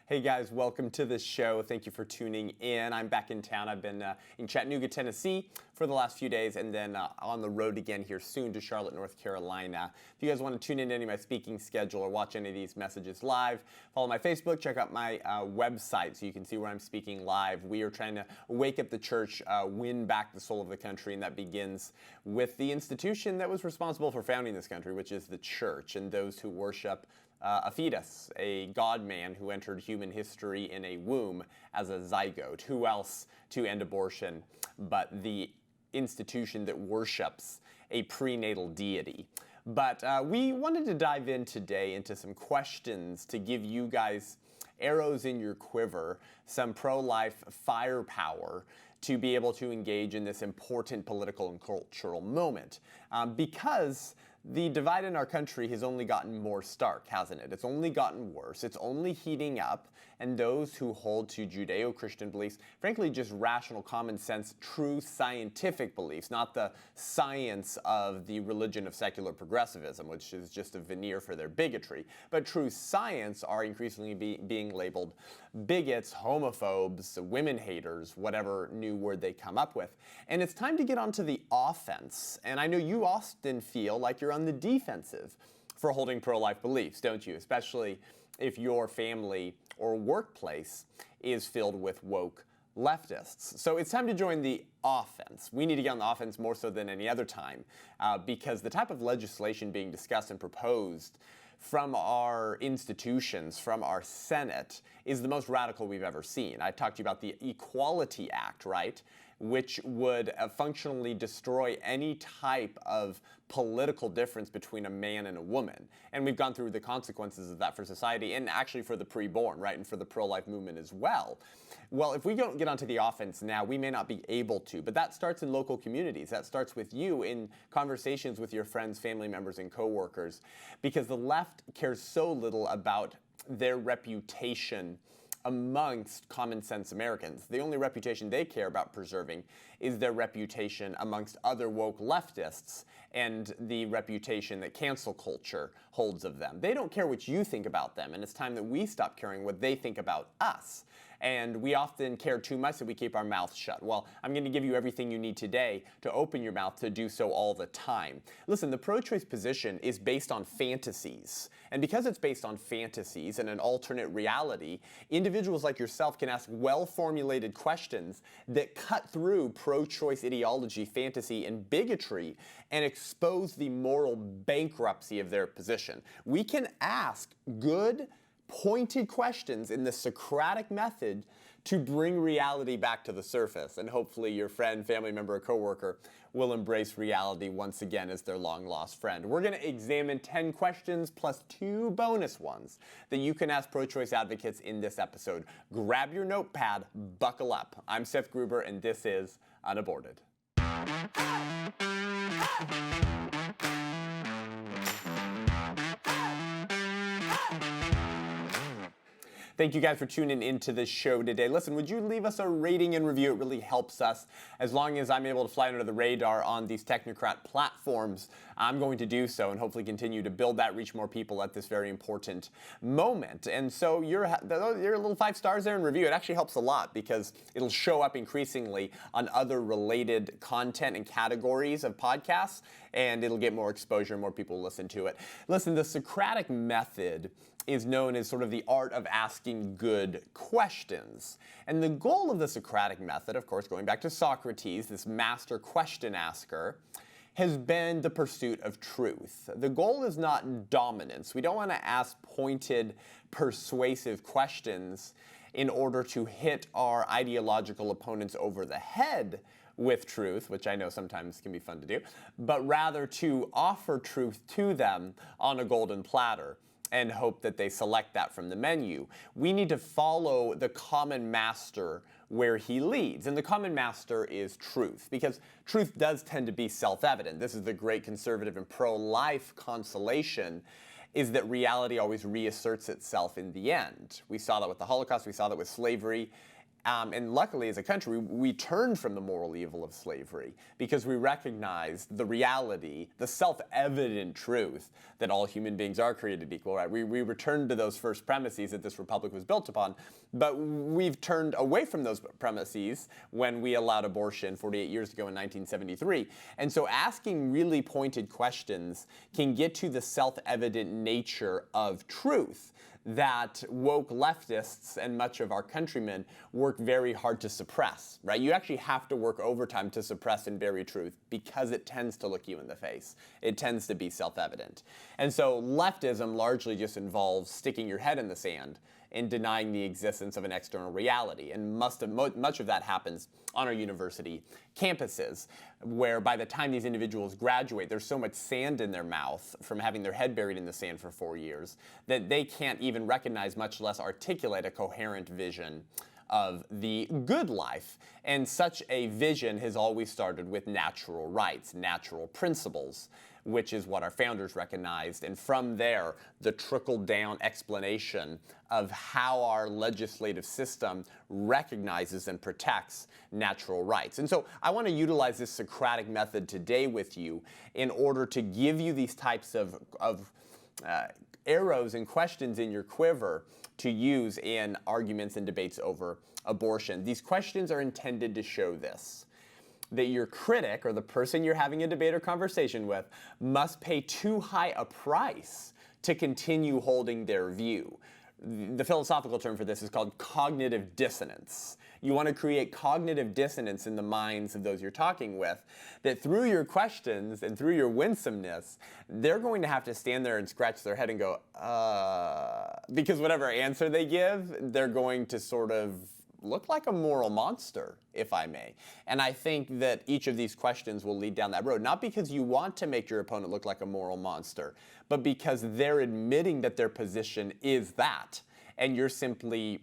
Hey guys, welcome to the show. Thank you for tuning in. I'm back in town. I've been in Chattanooga, Tennessee for the last few days and then on the road again here soon to Charlotte, North Carolina. If you guys want to tune in to any of my speaking schedule or watch any of these messages live, follow my Facebook, check out my website so you can see where I'm speaking live. We are trying to wake up the church, win back the soul of the country, and that begins with the institution that was responsible for founding this country, which is the church, and those who worship a fetus, a God-man who entered human history in a womb as a zygote. Who else to end abortion but the institution that worships a prenatal deity? But we wanted to dive in today into some questions to give you guys arrows in your quiver, some pro-life firepower to be able to engage in this important political and cultural moment. Because the divide in our country has only gotten more stark, hasn't it? It's only gotten worse. It's only heating up. And those who hold to Judeo-Christian beliefs, frankly, just rational, common sense, true scientific beliefs, not the science of the religion of secular progressivism, which is just a veneer for their bigotry, but true science, are increasingly being labeled bigots, homophobes, women haters, whatever new word they come up with. And it's time to get onto the offense. And I know you often feel like you're on the defensive for holding pro-life beliefs, don't you? Especially if your family or workplace is filled with woke leftists. So it's time to join the offense. We need to get on the offense more so than any other time because the type of legislation being discussed and proposed from our institutions, from our Senate, is the most radical we've ever seen. I talked to you about the Equality Act, right? Which would functionally destroy any type of political difference between a man and a woman. And we've gone through the consequences of that for society and actually for the preborn, right? And for the pro-life movement as well. Well, if we don't get onto the offense now, we may not be able to. But that starts in local communities. That starts with you in conversations with your friends, family members, and coworkers. Because the left cares so little about their reputation amongst common sense Americans. The only reputation they care about preserving is their reputation amongst other woke leftists and the reputation that cancel culture holds of them. They don't care what you think about them, and it's time that we stop caring what they think about us. And we often care too much that we keep our mouths shut. Well, I'm going to give you everything you need today to open your mouth to do so all the time. Listen, the pro-choice position is based on fantasies. And because it's based on fantasies and an alternate reality, individuals like yourself can ask well-formulated questions that cut through pro-choice ideology, fantasy, and bigotry and expose the moral bankruptcy of their position. We can ask good, pointed questions in the Socratic Method to bring reality back to the surface. And hopefully your friend, family member, or coworker will embrace reality once again as their long-lost friend. We're going to examine 10 questions plus 2 bonus ones that you can ask pro-choice advocates in this episode. Grab your notepad, buckle up. I'm Seth Gruber, and this is UnAborted. Thank you guys for tuning into this show today. Listen, would you leave us a rating and review? It really helps us. As long as I'm able to fly under the radar on these technocrat platforms, I'm going to do so and hopefully continue to build that, reach more people at this very important moment. And so your little 5 stars there in review, it actually helps a lot because it'll show up increasingly on other related content and categories of podcasts, and it'll get more exposure, more people listen to it. Listen, the Socratic Method is known as sort of the art of asking good questions. And the goal of the Socratic Method, of course, going back to Socrates, this master question asker, has been the pursuit of truth. The goal is not dominance. We don't want to ask pointed, persuasive questions in order to hit our ideological opponents over the head with truth, which I know sometimes can be fun to do, but rather to offer truth to them on a golden platter and hope that they select that from the menu. We need to follow the common master where he leads. And the common master is truth, because truth does tend to be self-evident. This is the great conservative and pro-life consolation, is that reality always reasserts itself in the end. We saw that with the Holocaust, we saw that with slavery, And luckily, as a country, we turned from the moral evil of slavery because we recognized the reality, the self-evident truth that all human beings are created equal, right? We returned to those first premises that this republic was built upon, but we've turned away from those premises when we allowed abortion 48 years ago in 1973. And so asking really pointed questions can get to the self-evident nature of truth that woke leftists and much of our countrymen work very hard to suppress, right? You actually have to work overtime to suppress and bury truth because it tends to look you in the face. It tends to be self-evident. And so leftism largely just involves sticking your head in the sand and denying the existence of an external reality. And much of that happens on our university campuses, where by the time these individuals graduate, there's so much sand in their mouth from having their head buried in the sand for 4 years that they can't even recognize, much less articulate, a coherent vision of the good life. And such a vision has always started with natural rights, natural principles, which is what our founders recognized. And from there, the trickle-down explanation of how our legislative system recognizes and protects natural rights. And so I want to utilize this Socratic method today with you in order to give you these types of arrows and questions in your quiver to use in arguments and debates over abortion. These questions are intended to show this: that your critic, or the person you're having a debate or conversation with, must pay too high a price to continue holding their view. The philosophical term for this is called cognitive dissonance. You want to create cognitive dissonance in the minds of those you're talking with, that through your questions and through your winsomeness, they're going to have to stand there and scratch their head and go, because whatever answer they give, they're going to sort of look like a moral monster, if I may. And I think that each of these questions will lead down that road, not because you want to make your opponent look like a moral monster, but because they're admitting that their position is that, and you're simply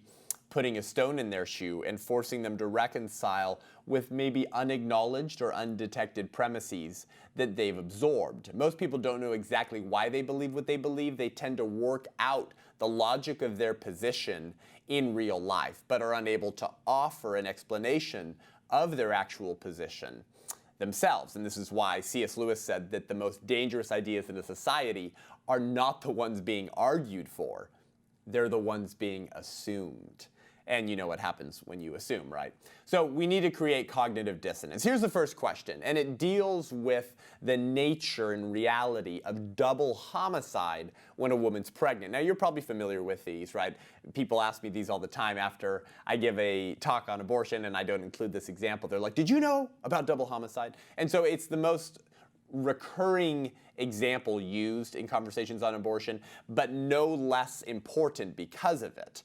putting a stone in their shoe and forcing them to reconcile with maybe unacknowledged or undetected premises that they've absorbed. Most people don't know exactly why they believe what they believe. They tend to work out the logic of their position in real life, but are unable to offer an explanation of their actual position themselves. And this is why C.S. Lewis said that the most dangerous ideas in a society are not the ones being argued for, they're the ones being assumed. And you know what happens when you assume, right? So we need to create cognitive dissonance. Here's the first question, and it deals with the nature and reality of double homicide when a woman's pregnant. Now, you're probably familiar with these, right? People ask me these all the time after I give a talk on abortion and I don't include this example. They're like, did you know about double homicide? And so it's the most recurring example used in conversations on abortion, but no less important because of it.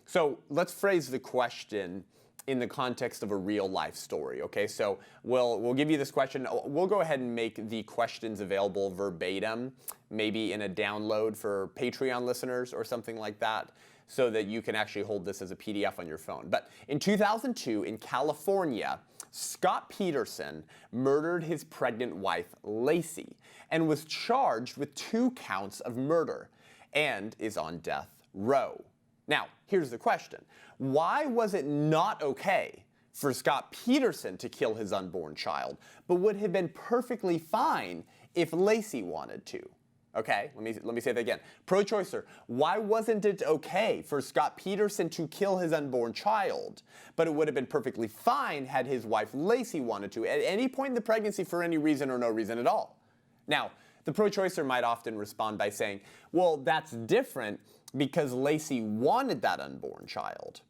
So let's phrase the question in the context of a real life story, okay? So we'll give you this question. We'll go ahead and make the questions available verbatim, maybe in a download for Patreon listeners or something like that, so that you can actually hold this as a PDF on your phone. But in 2002, in California, Scott Peterson murdered his pregnant wife, Lacey, and was charged with 2 counts of murder and is on death row. Now, here's the question. Why was it not okay for Scott Peterson to kill his unborn child, but would have been perfectly fine if Lacey wanted to? Okay, let me say that again. Pro-choicer, why wasn't it okay for Scott Peterson to kill his unborn child, but it would have been perfectly fine had his wife Lacey wanted to at any point in the pregnancy for any reason or no reason at all? Now, the pro-choicer might often respond by saying, well, that's different because Lacey wanted that unborn child.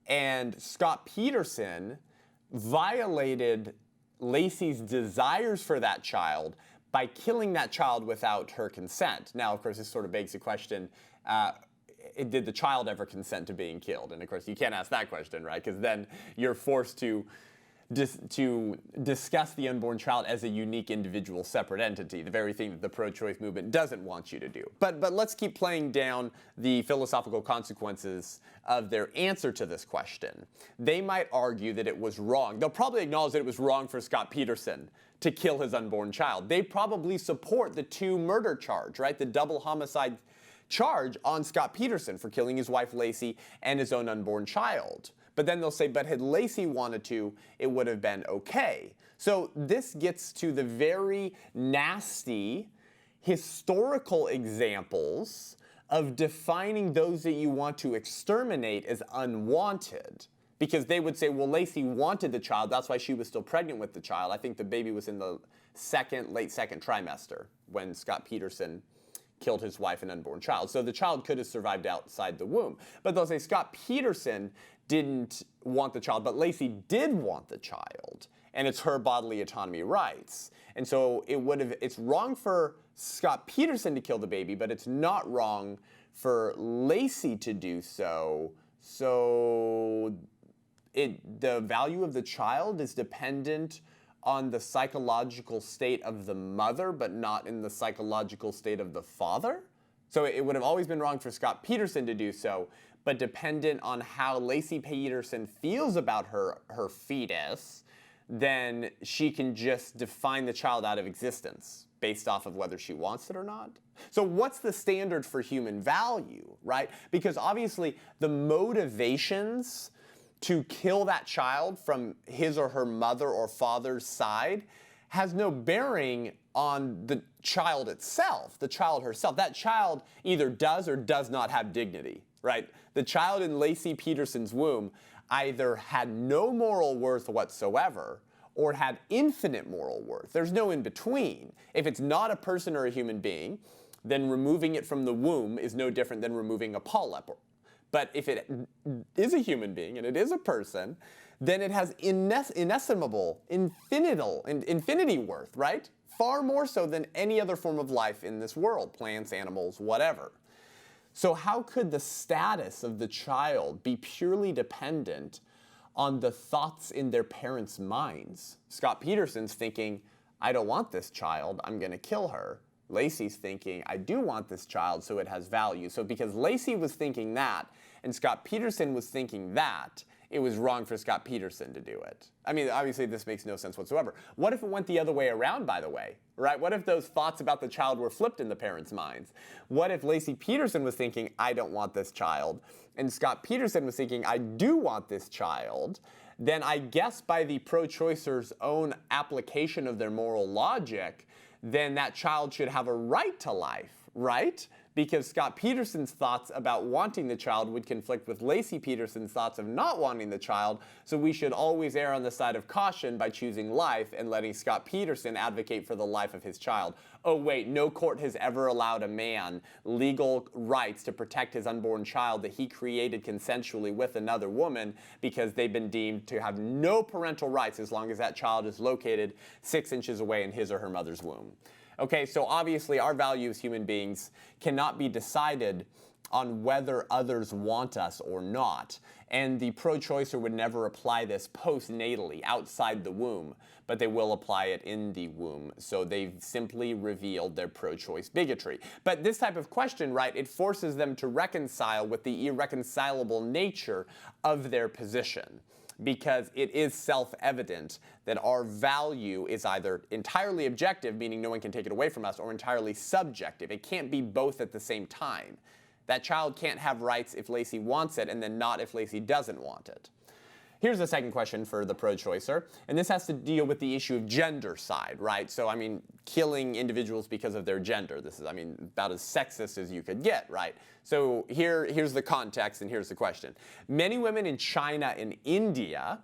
And Scott Peterson violated Lacey's desires for that child by killing that child without her consent. Now, of course, this sort of begs the question, did the child ever consent to being killed? And of course, you can't ask that question, right? Because then you're forced to discuss the unborn child as a unique individual separate entity, the very thing that the pro-choice movement doesn't want you to do. But let's keep playing down the philosophical consequences of their answer to this question. They might argue that it was wrong. They'll probably acknowledge that it was wrong for Scott Peterson to kill his unborn child. They probably support the 2 murder charge, right? The double homicide charge on Scott Peterson for killing his wife Lacey and his own unborn child. But then they'll say, but had Lacey wanted to, it would have been okay. So this gets to the very nasty historical examples of defining those that you want to exterminate as unwanted. Because they would say, well, Lacey wanted the child, that's why she was still pregnant with the child. I think the baby was in the late second trimester when Scott Peterson killed his wife and unborn child. So the child could have survived outside the womb. But they'll say Scott Peterson didn't want the child, but Lacey did want the child, and it's her bodily autonomy rights. And so it's wrong for Scott Peterson to kill the baby, but it's not wrong for Lacey to do so. So the value of the child is dependent on the psychological state of the mother, but not in the psychological state of the father. So it would have always been wrong for Scott Peterson to do so, but dependent on how Lacey Peterson feels about her fetus, then she can just define the child out of existence based off of whether she wants it or not. So what's the standard for human value, right? Because obviously the motivations to kill that child from his or her mother or father's side has no bearing on the child itself, the child herself. That child either does or does not have dignity, right? The child in Lacey Peterson's womb either had no moral worth whatsoever or had infinite moral worth. There's no in between. If it's not a person or a human being, then removing it from the womb is no different than removing a polyp. But if it is a human being and it is a person, then it has inestimable, infinity worth, right? Far more so than any other form of life in this world, plants, animals, whatever. So how could the status of the child be purely dependent on the thoughts in their parents' minds? Scott Peterson's thinking, I don't want this child, I'm going to kill her. Lacey's thinking, I do want this child, so it has value. So because Lacey was thinking that, and Scott Peterson was thinking that, it was wrong for Scott Peterson to do it. I mean, obviously this makes no sense whatsoever. What if it went the other way around, by the way, right? What if those thoughts about the child were flipped in the parents' minds? What if Lacey Peterson was thinking, I don't want this child, and Scott Peterson was thinking, I do want this child? Then I guess by the pro-choicer's own application of their moral logic, then that child should have a right to life, right? Because Scott Peterson's thoughts about wanting the child would conflict with Lacey Peterson's thoughts of not wanting the child, so we should always err on the side of caution by choosing life and letting Scott Peterson advocate for the life of his child. Oh wait, no court has ever allowed a man legal rights to protect his unborn child that he created consensually with another woman because they've been deemed to have no parental rights as long as that child is located 6 inches away in his or her mother's womb. Okay, so obviously our value as human beings cannot be decided on whether others want us or not. And the pro-choicer would never apply this postnatally, outside the womb, but they will apply it in the womb. So they've simply revealed their pro-choice bigotry. But this type of question, right, it forces them to reconcile with the irreconcilable nature of their position, because it is self-evident that our value is either entirely objective, meaning no one can take it away from us, or entirely subjective. It can't be both at the same time. That child can't have rights if Lacey wants it, and then not if Lacey doesn't want it. Here's the second question for the pro-choicer, and this has to deal with the issue of gender side, right? So, I mean, killing individuals because of their gender. This is, I mean, about as sexist as you could get, right? So here's the context, and here's the question. Many women in China and India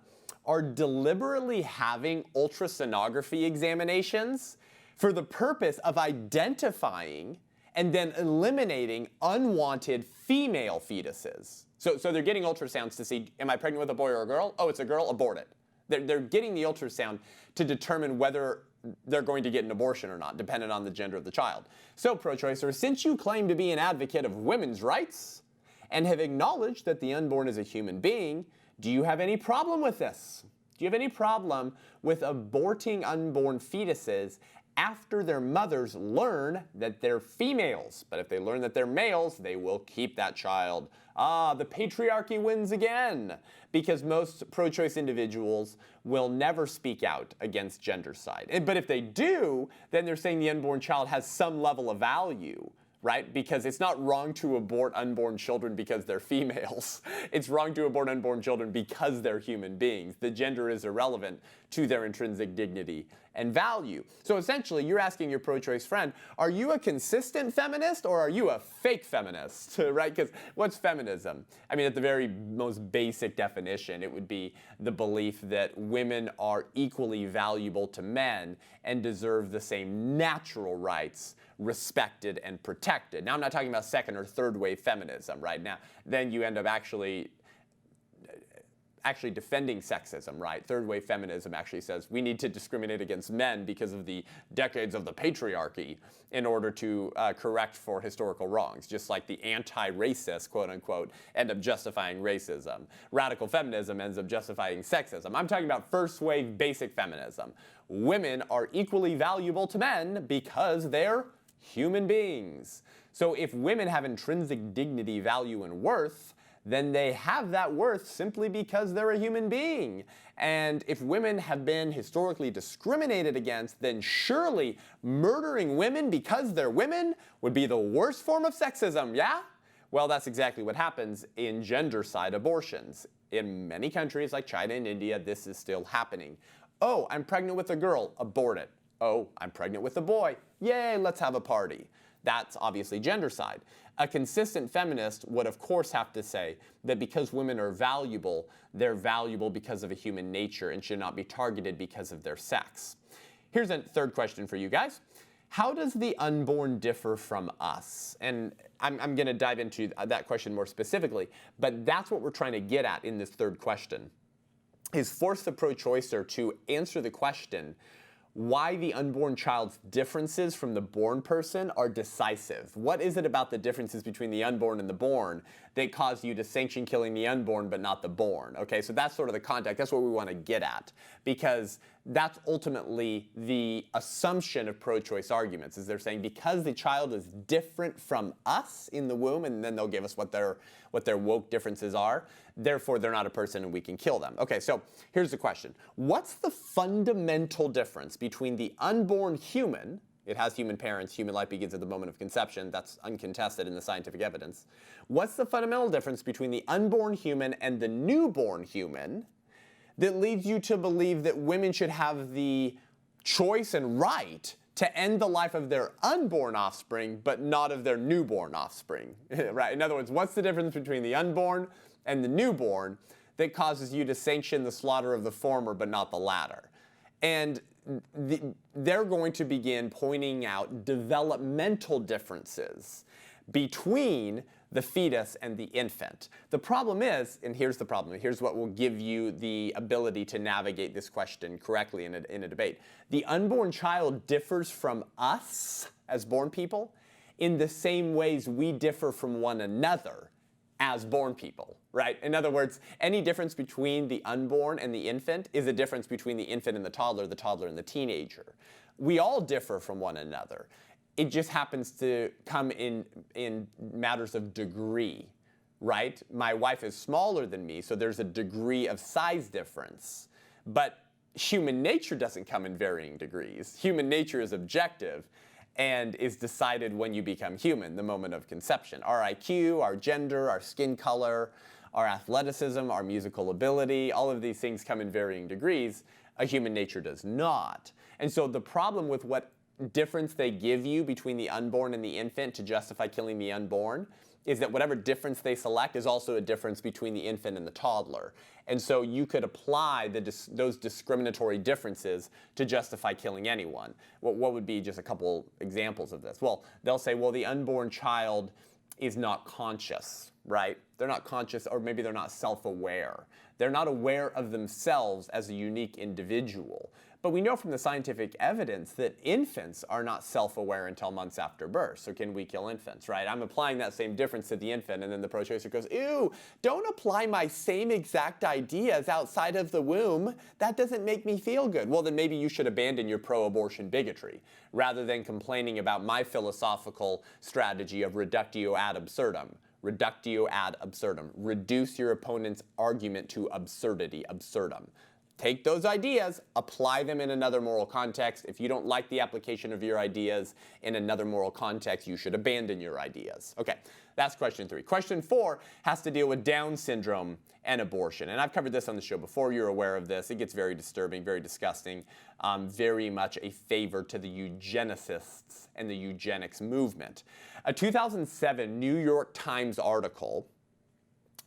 are deliberately having ultrasonography examinations for the purpose of identifying and then eliminating unwanted female fetuses. So they're getting ultrasounds to see, am I pregnant with a boy or a girl? Oh, it's a girl, abort it. They're getting the ultrasound to determine whether they're going to get an abortion or not, dependent on the gender of the child. So, pro-choicer, since you claim to be an advocate of women's rights and have acknowledged that the unborn is a human being, do you have any problem with this? Do you have any problem with aborting unborn fetuses after their mothers learn that they're females? But if they learn that they're males, they will keep that child. Ah, the patriarchy wins again, because most pro-choice individuals will never speak out against gender side. But if they do, then they're saying the unborn child has some level of value, right? Because it's not wrong to abort unborn children because they're females. It's wrong to abort unborn children because they're human beings. The gender is irrelevant to their intrinsic dignity and value. So essentially, you're asking your pro-choice friend, are you a consistent feminist or are you a fake feminist, right? Because what's feminism? I mean, at the very most basic definition, it would be the belief that women are equally valuable to men and deserve the same natural rights respected and protected. Now, I'm not talking about second or third wave feminism right now. Then you end up actually defending sexism, right? Third wave feminism actually says we need to discriminate against men because of the decades of the patriarchy in order to correct for historical wrongs, just like the anti-racist, quote unquote, end up justifying racism. Radical feminism ends up justifying sexism. I'm talking about first wave basic feminism. Women are equally valuable to men because they're human beings. So if women have intrinsic dignity, value, and worth, then they have that worth simply because they're a human being. And if women have been historically discriminated against, then surely murdering women because they're women would be the worst form of sexism, yeah? Well, that's exactly what happens in gender-side abortions. In many countries like China and India, this is still happening. Oh, I'm pregnant with a girl, abort it. Oh, I'm pregnant with a boy, yay, let's have a party. That's obviously gender side. A consistent feminist would of course have to say that because women are valuable, they're valuable because of a human nature and should not be targeted because of their sex. Here's a third question for you guys. How does the unborn differ from us? And I'm going to dive into that question more specifically, but that's what we're trying to get at in this third question, is force the pro-choicer to answer the question why the unborn child's differences from the born person are decisive. What is it about the differences between the unborn and the born that cause you to sanction killing the unborn but not the born? Okay, so that's sort of the context. That's what we want to get at, because that's ultimately the assumption of pro-choice arguments, is they're saying because the child is different from us in the womb, and then they'll give us what their woke differences are, therefore they're not a person and we can kill them. Okay, so here's the question. What's the fundamental difference between the unborn human, it has human parents, human life begins at the moment of conception, that's uncontested in the scientific evidence. What's the fundamental difference between the unborn human and the newborn human that leads you to believe that women should have the choice and right to end the life of their unborn offspring, but not of their newborn offspring, right? In other words, what's the difference between the unborn and the newborn that causes you to sanction the slaughter of the former, but not the latter? And they're going to begin pointing out developmental differences between the fetus and the infant. The problem is, and here's the problem, here's what will give you the ability to navigate this question correctly in a debate. The unborn child differs from us as born people in the same ways we differ from one another as born people, right? In other words, any difference between the unborn and the infant is a difference between the infant and the toddler and the teenager. We all differ from one another. It just happens to come in matters of degree, right? My wife is smaller than me, so there's a degree of size difference. But human nature doesn't come in varying degrees. Human nature is objective and is decided when you become human, the moment of conception. Our IQ, our gender, our skin color, our athleticism, our musical ability, all of these things come in varying degrees. A human nature does not. And so the problem with what difference they give you between the unborn and the infant to justify killing the unborn is that whatever difference they select is also a difference between the infant and the toddler. And so you could apply those discriminatory differences to justify killing anyone. What would be just a couple examples of this? Well, they'll say, well, the unborn child is not conscious, right? They're not conscious, or maybe they're not self-aware. They're not aware of themselves as a unique individual. But we know from the scientific evidence that infants are not self-aware until months after birth. So can we kill infants, right? I'm applying that same difference to the infant, and then the pro-choicer goes, ew, don't apply my same exact ideas outside of the womb. That doesn't make me feel good. Well, then maybe you should abandon your pro-abortion bigotry rather than complaining about my philosophical strategy of reductio ad absurdum. Reductio ad absurdum. Reduce your opponent's argument to absurdity, absurdum. take those ideas, apply them in another moral context. If you don't like the application of your ideas in another moral context, you should abandon your ideas. Okay, that's question 3. Question 4 has to deal with Down syndrome and abortion. And I've covered this on the show before. You're aware of this. It gets very disturbing, very disgusting, very much a favor to the eugenicists and the eugenics movement. A 2007 New York Times article,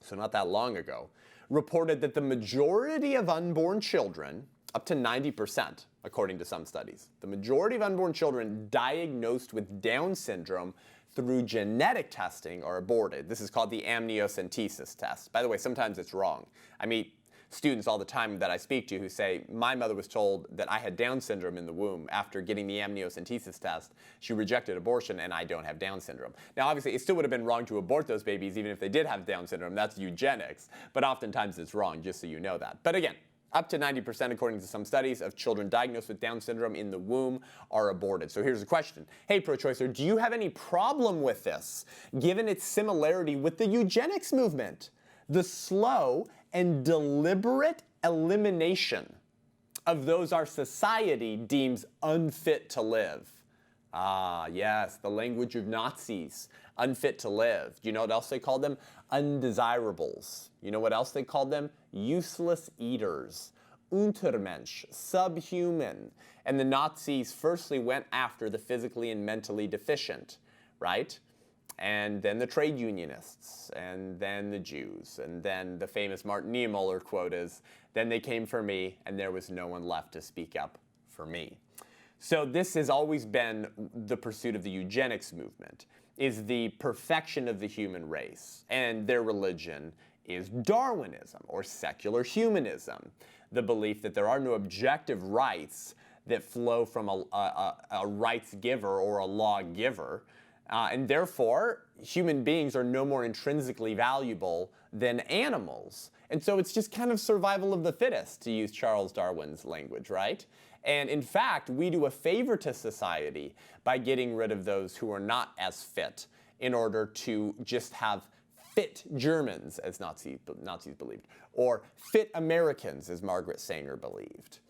so not that long ago, reported that the majority of unborn children, up to 90%, according to some studies, the majority of unborn children diagnosed with Down syndrome through genetic testing are aborted. This is called the amniocentesis test. By the way, sometimes it's wrong. I meet students all the time that I speak to who say, my mother was told that I had Down syndrome in the womb after getting the amniocentesis test. She rejected abortion and I don't have Down syndrome. Now obviously it still would have been wrong to abort those babies even if they did have Down syndrome. That's eugenics. But oftentimes it's wrong, just so you know that. But again, up to 90%, according to some studies, of children diagnosed with Down syndrome in the womb are aborted. So here's the question. Hey, pro-choicer, do you have any problem with this, given its similarity with the eugenics movement? The slow and deliberate elimination of those our society deems unfit to live. Ah, yes, the language of Nazis, unfit to live. Do you know what else they called them? Undesirables. You know what else they called them? Useless eaters. Untermensch, subhuman. And the Nazis firstly went after the physically and mentally deficient, right? And then the trade unionists, and then the Jews, and then the famous Martin Niemöller quote is, then they came for me, and there was no one left to speak up for me. So this has always been the pursuit of the eugenics movement, is the perfection of the human race. And their religion is Darwinism, or secular humanism, the belief that there are no objective rights that flow from a rights giver or a law giver. And therefore, human beings are no more intrinsically valuable than animals. And so it's just kind of survival of the fittest, to use Charles Darwin's language, right? And in fact, we do a favor to society by getting rid of those who are not as fit in order to just have fit Germans, as Nazis believed, or fit Americans, as Margaret Sanger believed.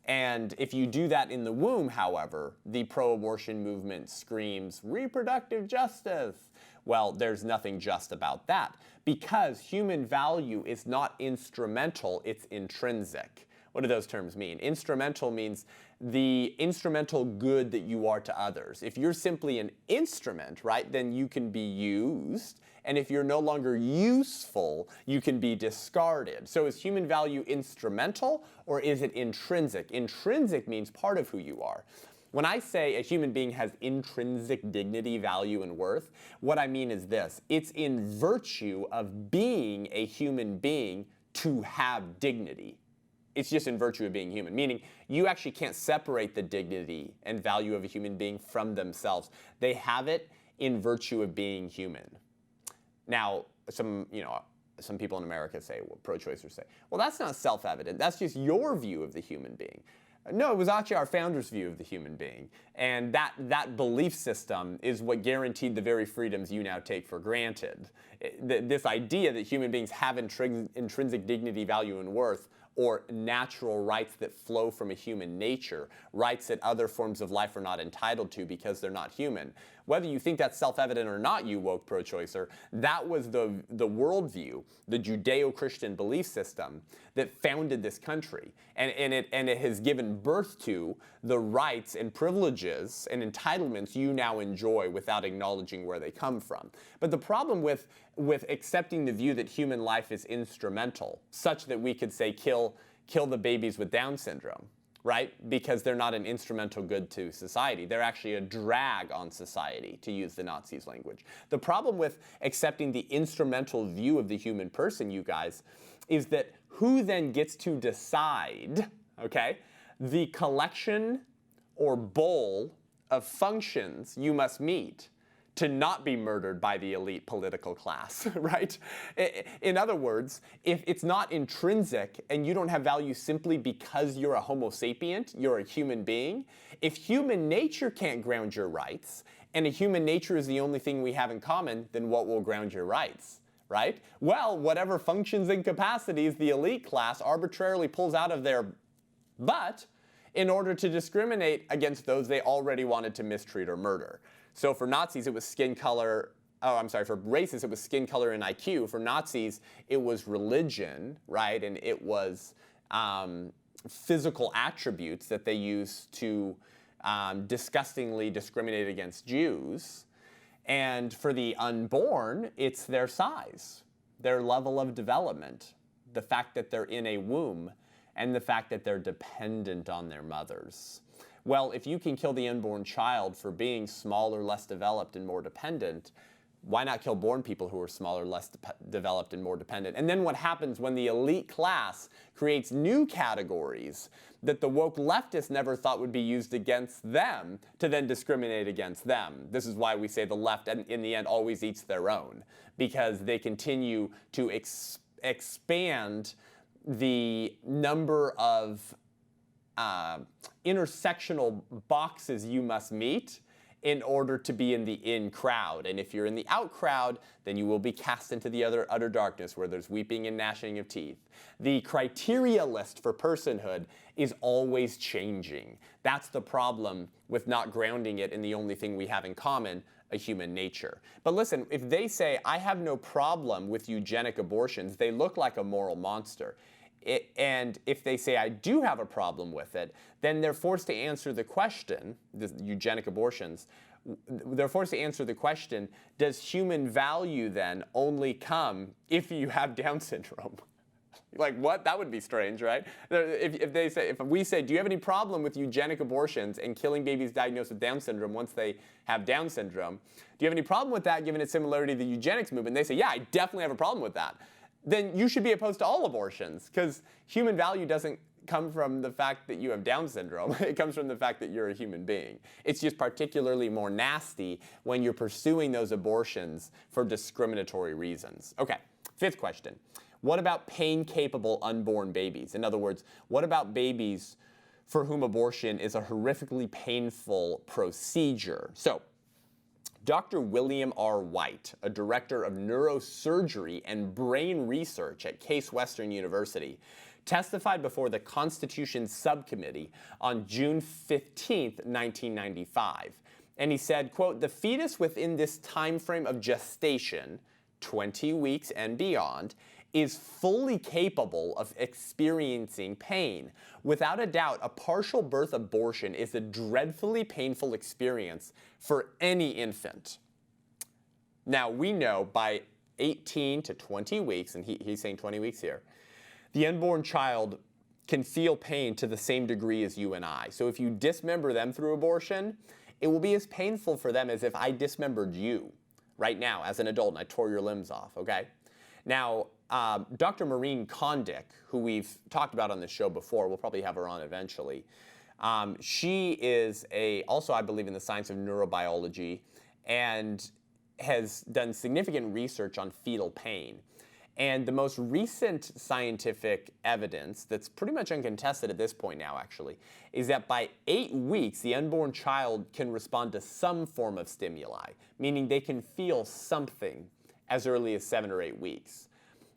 And if you do that in the womb, however, the pro-abortion movement screams, reproductive justice. Well, there's nothing just about that, because human value is not instrumental, it's intrinsic. What do those terms mean? Instrumental means the instrumental good that you are to others. If you're simply an instrument, right, then you can be used. And if you're no longer useful, you can be discarded. So is human value instrumental or is it intrinsic? Intrinsic means part of who you are. When I say a human being has intrinsic dignity, value, and worth, what I mean is this. It's in virtue of being a human being to have dignity. It's just in virtue of being human, meaning you actually can't separate the dignity and value of a human being from themselves. They have it in virtue of being human. Now, some people in America say, well, pro-choicers say, well, that's not self-evident. That's just your view of the human being. No, it was actually our founders' view of the human being. And that belief system is what guaranteed the very freedoms you now take for granted. This idea that human beings have intrinsic dignity, value, and worth, or natural rights that flow from a human nature, rights that other forms of life are not entitled to because they're not human. Whether you think that's self-evident or not, you woke pro-choicer, that was the worldview, the Judeo-Christian belief system that founded this country. And it has given birth to the rights and privileges and entitlements you now enjoy without acknowledging where they come from. But the problem with accepting the view that human life is instrumental, such that we could say kill the babies with Down syndrome, right? Because they're not an instrumental good to society. They're actually a drag on society, to use the Nazis' language. The problem with accepting the instrumental view of the human person, you guys, is that who then gets to decide, okay, the collection or bowl of functions you must meet to not be murdered by the elite political class, right? In other words, if it's not intrinsic and you don't have value simply because you're a homo sapient, you're a human being, if human nature can't ground your rights, and a human nature is the only thing we have in common, then what will ground your rights, right? Well, whatever functions and capacities the elite class arbitrarily pulls out of their butt in order to discriminate against those they already wanted to mistreat or murder. So for Nazis, it was skin color. Oh, I'm sorry, for racists, it was skin color and IQ. For Nazis, it was religion, right? And it was physical attributes that they used to disgustingly discriminate against Jews. And for the unborn, it's their size, their level of development, the fact that they're in a womb, and the fact that they're dependent on their mothers. Well, if you can kill the unborn child for being smaller, less developed, and more dependent, why not kill born people who are smaller, less developed, and more dependent? And then what happens when the elite class creates new categories that the woke leftists never thought would be used against them to then discriminate against them? This is why we say the left, in the end, always eats their own, because they continue to expand the number of intersectional boxes you must meet in order to be in the in crowd. And if you're in the out crowd, then you will be cast into the utter darkness where there's weeping and gnashing of teeth. The criteria list for personhood is always changing. That's the problem with not grounding it in the only thing we have in common, a human nature. But listen, if they say, I have no problem with eugenic abortions, they look like a moral monster. And if they say, I do have a problem with it, then they're forced to answer the question, the eugenic abortions, they're forced to answer the question, does human value then only come if you have Down syndrome? Like, what? That would be strange, right? If we say, do you have any problem with eugenic abortions and killing babies diagnosed with Down syndrome once they have Down syndrome? Do you have any problem with that given its similarity to the eugenics movement? And they say, yeah, I definitely have a problem with that. Then you should be opposed to all abortions, because human value doesn't come from the fact that you have Down syndrome. It comes from the fact that you're a human being. It's just particularly more nasty when you're pursuing those abortions for discriminatory reasons. Okay, fifth question. What about pain-capable unborn babies? In other words, what about babies for whom abortion is a horrifically painful procedure? So, Dr. William R. White, a director of neurosurgery and brain research at Case Western University, testified before the Constitution Subcommittee on June 15, 1995. And he said, quote, the fetus within this time frame of gestation, 20 weeks and beyond, is fully capable of experiencing pain. Without a doubt, a partial birth abortion is a dreadfully painful experience for any infant. Now, we know by 18 to 20 weeks, and he's saying 20 weeks here, the unborn child can feel pain to the same degree as you and I. So if you dismember them through abortion, it will be as painful for them as if I dismembered you right now as an adult and I tore your limbs off, okay? Now, Dr. Maureen Kondik, who we've talked about on this show before, we'll probably have her on eventually. She is also, I believe, in the science of neurobiology and has done significant research on fetal pain. And the most recent scientific evidence that's pretty much uncontested at this point now, actually, is that by 8 weeks, the unborn child can respond to some form of stimuli, meaning they can feel something as early as 7 or 8 weeks.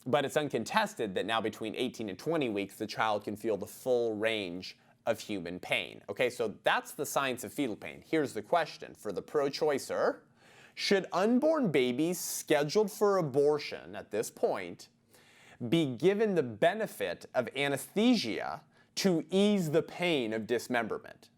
But it's uncontested that now between 18 and 20 weeks, the child can feel the full range of human pain. Okay, so that's the science of fetal pain. Here's the question for the pro-choicer. Should unborn babies scheduled for abortion at this point be given the benefit of anesthesia to ease the pain of dismemberment?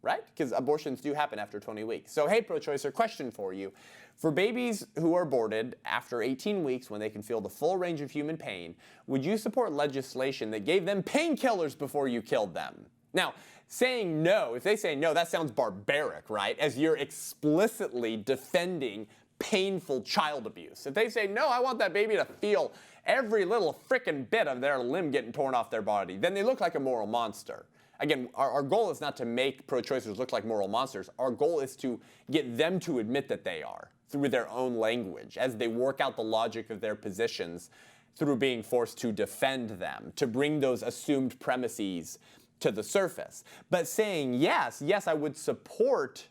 Right? Because abortions do happen after 20 weeks. So, hey, pro-choicer, question for you. For babies who are aborted after 18 weeks when they can feel the full range of human pain, would you support legislation that gave them painkillers before you killed them? Now, saying no, if they say no, that sounds barbaric, right? As you're explicitly defending painful child abuse. If they say, no, I want that baby to feel every little frickin' bit of their limb getting torn off their body, then they look like a moral monster. Again, our goal is not to make pro-choicers look like moral monsters. Our goal is to get them to admit that they are through their own language as they work out the logic of their positions through being forced to defend them, to bring those assumed premises to the surface. But saying, yes, I would support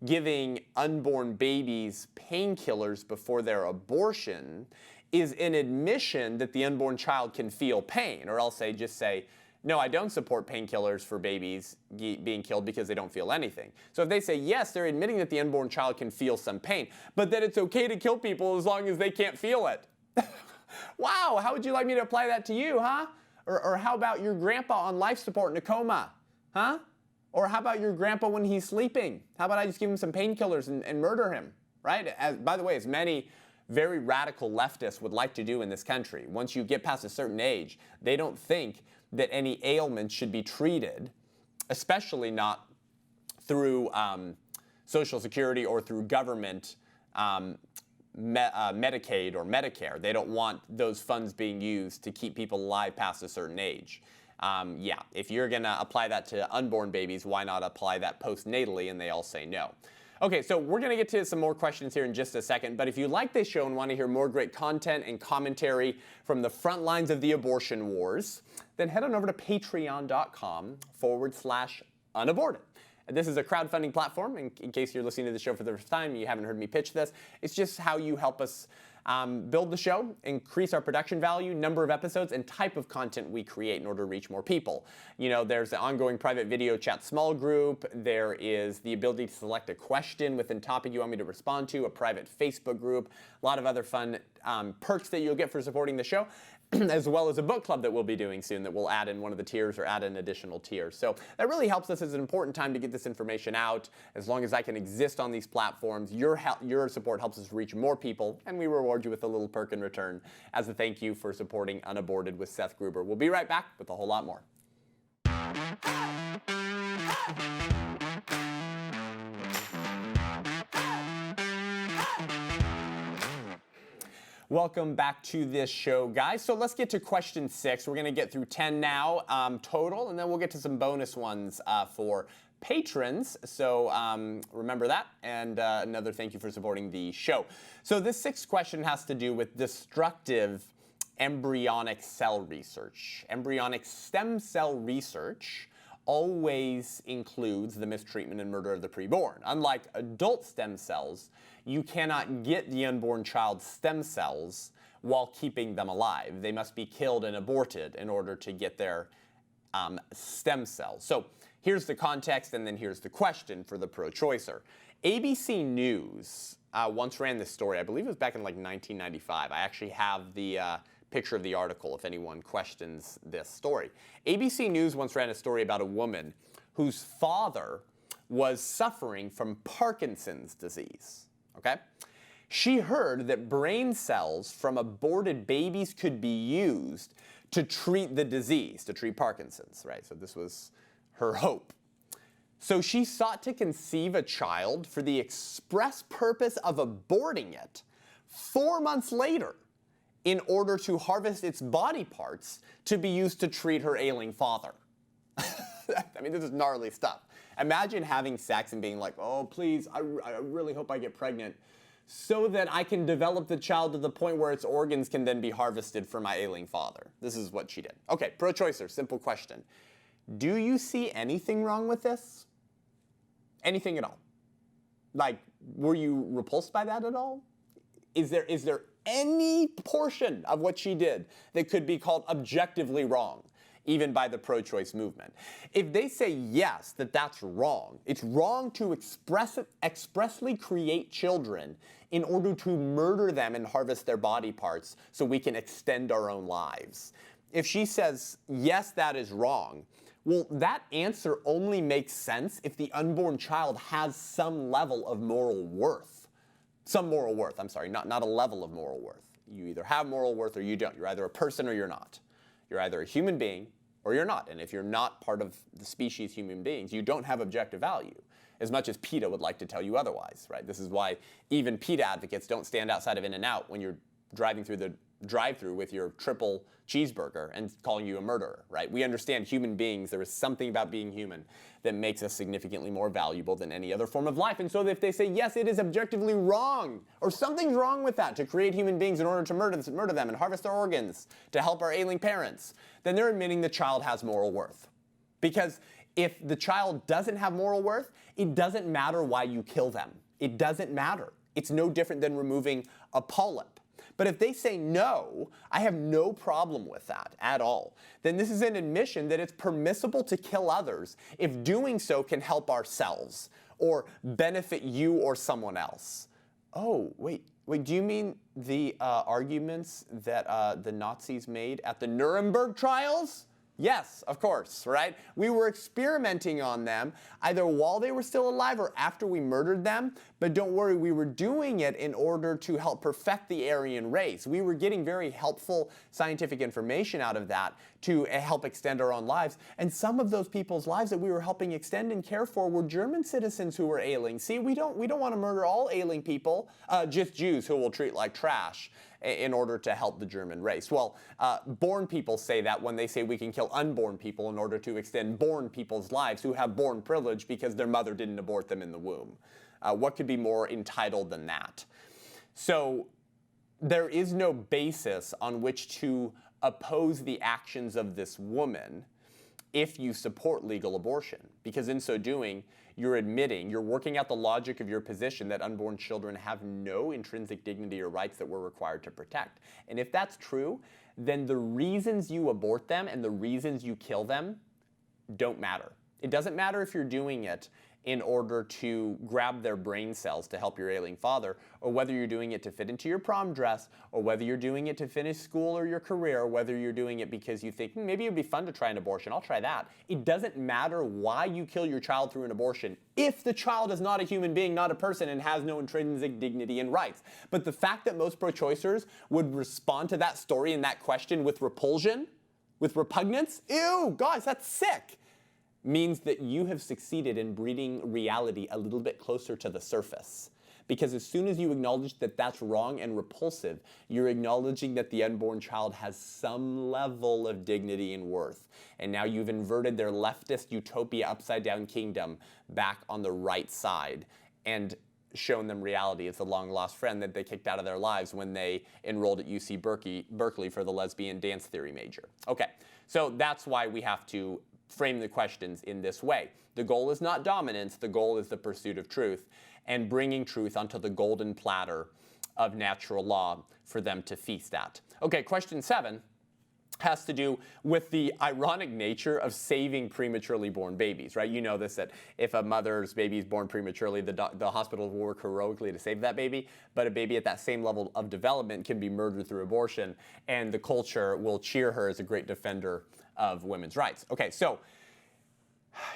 giving unborn babies painkillers before their abortion is an admission that the unborn child can feel pain, or else they just say, no, I don't support painkillers for babies being killed because they don't feel anything. So if they say yes, they're admitting that the unborn child can feel some pain, but that it's okay to kill people as long as they can't feel it. Wow, how would you like me to apply that to you, huh? Or how about your grandpa on life support in a coma, huh? Or how about your grandpa when he's sleeping? How about I just give him some painkillers and murder him, right? By the way, as many very radical leftists would like to do in this country, once you get past a certain age, they don't think that any ailments should be treated, especially not through Social Security or through government Medicaid or Medicare. They don't want those funds being used to keep people alive past a certain age. Yeah, if you're going to apply that to unborn babies, why not apply that postnatally? And they all say no. Okay, so we're going to get to some more questions here in just a second, but if you like this show and want to hear more great content and commentary from the front lines of the abortion wars, then head on over to patreon.com/unaborted. This is a crowdfunding platform. In case you're listening to the show for the first time and you haven't heard me pitch this, it's just how you help us build the show, increase our production value, number of episodes, and type of content we create in order to reach more people. You know, there's the ongoing private video chat small group. There is the ability to select a question within topic you want me to respond to, a private Facebook group, a lot of other fun perks that you'll get for supporting the show, as well as a book club that we'll be doing soon that we'll add in one of the tiers or add in additional tiers. So that really helps us. It's an important time to get this information out. As long as I can exist on these platforms, your support helps us reach more people, and we reward you with a little perk in return as a thank you for supporting Unaborted with Seth Gruber. We'll be right back with a whole lot more. Welcome back to this show, guys. So let's get to question 6. We're going to get through 10 now total, and then we'll get to some bonus ones for patrons. So remember that, and another thank you for supporting the show. So this 6th question has to do with destructive embryonic cell research. Embryonic stem cell research always includes the mistreatment and murder of the preborn. Unlike adult stem cells, you cannot get the unborn child's stem cells while keeping them alive. They must be killed and aborted in order to get their stem cells. So here's the context, and then here's the question for the pro-choicer. ABC News once ran this story. I believe it was back in like 1995. I actually have the picture of the article if anyone questions this story. ABC News once ran a story about a woman whose father was suffering from Parkinson's disease. Okay? She heard that brain cells from aborted babies could be used to treat the disease, to treat Parkinson's, right? So this was her hope. So she sought to conceive a child for the express purpose of aborting it 4 months later in order to harvest its body parts to be used to treat her ailing father. I mean, this is gnarly stuff. Imagine having sex and being like, oh, please, I really hope I get pregnant so that I can develop the child to the point where its organs can then be harvested for my ailing father. This is what she did. Okay, pro-choicer, simple question. Do you see anything wrong with this? Anything at all? Like, were you repulsed by that at all? Is there any portion of what she did that could be called objectively wrong, even by the pro-choice movement? If they say yes, that's wrong, it's wrong to expressly create children in order to murder them and harvest their body parts so we can extend our own lives. If she says, yes, that is wrong, well, that answer only makes sense if the unborn child has some level of moral worth. Some moral worth, I'm sorry, not a level of moral worth. You either have moral worth or you don't. You're either a person or you're not. You're either a human being or you're not. And if you're not part of the species human beings, you don't have objective value, as much as PETA would like to tell you otherwise, right? This is why even PETA advocates don't stand outside of In-N-Out when you're driving through the drive-through with your triple cheeseburger and calling you a murderer, right? We understand human beings, there is something about being human that makes us significantly more valuable than any other form of life. And so if they say, yes, it is objectively wrong, or something's wrong with that, to create human beings in order to murder them and harvest their organs to help our ailing parents, then they're admitting the child has moral worth. Because if the child doesn't have moral worth, it doesn't matter why you kill them. It doesn't matter. It's no different than removing a polyp. But if they say no, I have no problem with that at all. Then this is an admission that it's permissible to kill others if doing so can help ourselves or benefit you or someone else. Oh, wait, do you mean the arguments that the Nazis made at the Nuremberg trials? Yes, of course, right? We were experimenting on them either while they were still alive or after we murdered them. But don't worry, we were doing it in order to help perfect the Aryan race. We were getting very helpful scientific information out of that to help extend our own lives. And some of those people's lives that we were helping extend and care for were German citizens who were ailing. See, we don't want to murder all ailing people, just Jews who we'll treat like trash in order to help the German race. Well, born people say that when they say we can kill unborn people in order to extend born people's lives who have born privilege because their mother didn't abort them in the womb. What could be more entitled than that? So there is no basis on which to oppose the actions of this woman if you support legal abortion, because in so doing, you're working out the logic of your position that unborn children have no intrinsic dignity or rights that we're required to protect. And if that's true, then the reasons you abort them and the reasons you kill them don't matter. It doesn't matter if you're doing it in order to grab their brain cells to help your ailing father, or whether you're doing it to fit into your prom dress, or whether you're doing it to finish school or your career, or whether you're doing it because you think, maybe it would be fun to try an abortion, I'll try that. It doesn't matter why you kill your child through an abortion if the child is not a human being, not a person, and has no intrinsic dignity and rights. But the fact that most pro-choicers would respond to that story and that question with repulsion, with repugnance, ew, guys, that's sick, means that you have succeeded in bringing reality a little bit closer to the surface. Because as soon as you acknowledge that that's wrong and repulsive, you're acknowledging that the unborn child has some level of dignity and worth. And now you've inverted their leftist utopia upside-down kingdom back on the right side and shown them reality as the long-lost friend that they kicked out of their lives when they enrolled at UC Berkeley for the lesbian dance theory major. Okay, so that's why we have to frame the questions in this way. The goal is not dominance, the goal is the pursuit of truth and bringing truth onto the golden platter of natural law for them to feast at. Okay, question 7 has to do with the ironic nature of saving prematurely born babies, right? You know this, that if a mother's baby is born prematurely, the hospital will work heroically to save that baby, but a baby at that same level of development can be murdered through abortion, and the culture will cheer her as a great defender of women's rights. Okay, so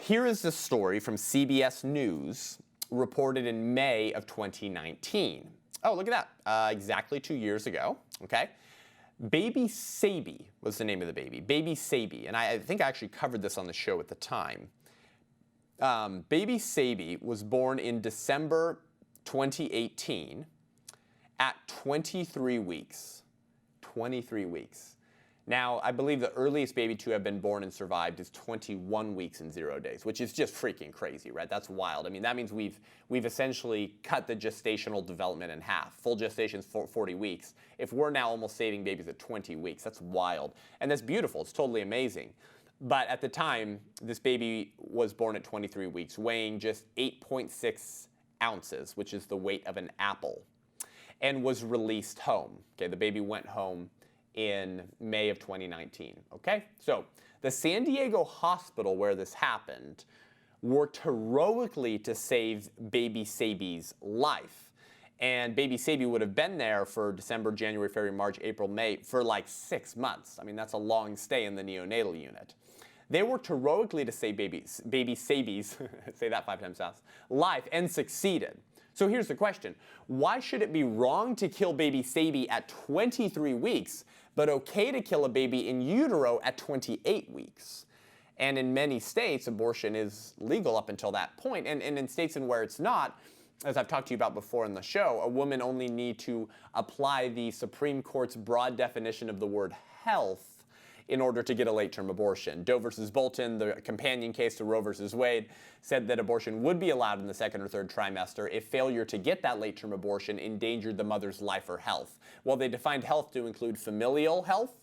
here is the story from CBS News reported in May of 2019. Oh, look at that, exactly 2 years ago, okay? Baby Sabi was the name of the baby, Baby Sabi, and I think I actually covered this on the show at the time. Baby Sabi was born in December 2018 at 23 weeks. 23 weeks. Now, I believe the earliest baby to have been born and survived is 21 weeks and 0 days, which is just freaking crazy, right? That's wild. I mean, that means we've essentially cut the gestational development in half. Full gestation's 40 weeks. If we're now almost saving babies at 20 weeks, that's wild. And that's beautiful. It's totally amazing. But at the time, this baby was born at 23 weeks, weighing just 8.6 ounces, which is the weight of an apple, and was released home. Okay, the baby went home in May of 2019, okay? So the San Diego hospital where this happened worked heroically to save baby Sabi's life. And baby Sabi would have been there for December, January, February, March, April, May for like 6 months. I mean, that's a long stay in the neonatal unit. They worked heroically to save baby Sabi's, say that 5 times fast, life, and succeeded. So here's the question. Why should it be wrong to kill baby Sabi at 23 weeks, but okay to kill a baby in utero at 28 weeks? And in many states, abortion is legal up until that point. And in states where it's not, as I've talked to you about before in the show, a woman only need to apply the Supreme Court's broad definition of the word health in order to get a late-term abortion. Doe versus Bolton, the companion case to Roe versus Wade, said that abortion would be allowed in the 2nd or 3rd trimester if failure to get that late-term abortion endangered the mother's life or health. Well, they defined health to include familial health,